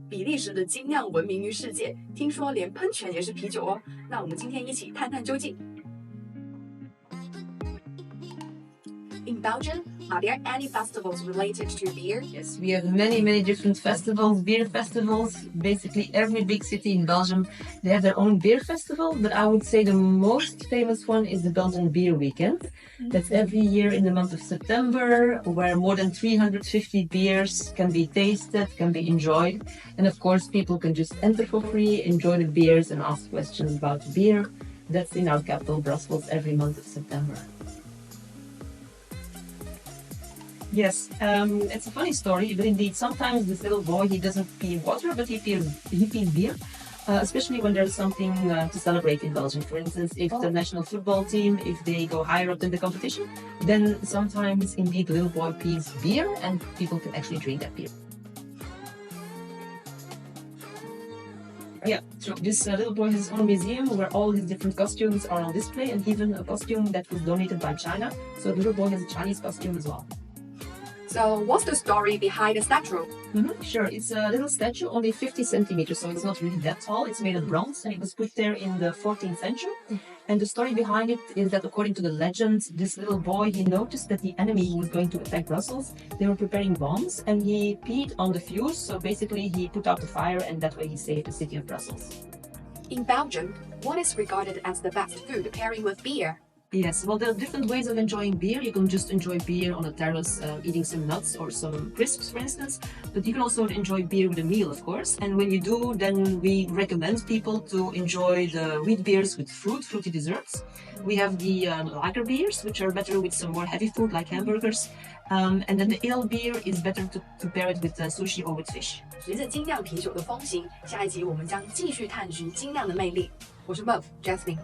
比利时的精酿闻名于世界，听说连喷泉也是啤酒哦。那我们今天一起探探究竟。In Belgium, are there any festivals related to beer? Yes, we have many different festivals, beer festivals. Basically, every big city in Belgium, they have their own beer festival. But I would say the most famous one is the Belgian Beer Weekend. That's every year in the month of September, where more than 350 beers can be tasted, can be enjoyed. And of course, people can just enter for free, enjoy the beers, and ask questions about beer. That's in our capital, Brussels, every month of September. Yes, it's a funny story, but indeed, sometimes this little boy, he doesn't pee water, but he pees beer, especially when there's something to celebrate in Belgium. For instance, if the national football team, if they go higher up in the competition, then sometimes indeed the little boy pees beer and people can actually drink that beer. Yeah, so this little boy has his own museum where all his different costumes are on display, and even a costume that was donated by China. So the little boy has a Chinese costume as well. So what's the story behind the statue? Sure, it's a little statue, only 50 centimeters, so it's not really that tall. It's made of bronze and it was put there in the 14th century. And the story behind it is that according to the legend, this little boy, he noticed that the enemy was going to attack Brussels. They were preparing bombs and he peed on the fuse, so basically he put out the fire and that way he saved the city of Brussels. In Belgium, what is regarded as the best food pairing with beer? Yes, well, there are different ways of enjoying beer. You can just enjoy beer on a terrace, eating some nuts or some crisps, for instance. But you can also enjoy beer with a meal, of course. And when you do, then we recommend people to enjoy the wheat beers with fruity desserts. We have the lager beers, which are better with some more heavy food like hamburgers. And then the ale beer is better to pair it with sushi or with fish. 随着精酿啤酒的风行，下一集我们将继续探寻精酿的魅力。我是 Bob Jasmine。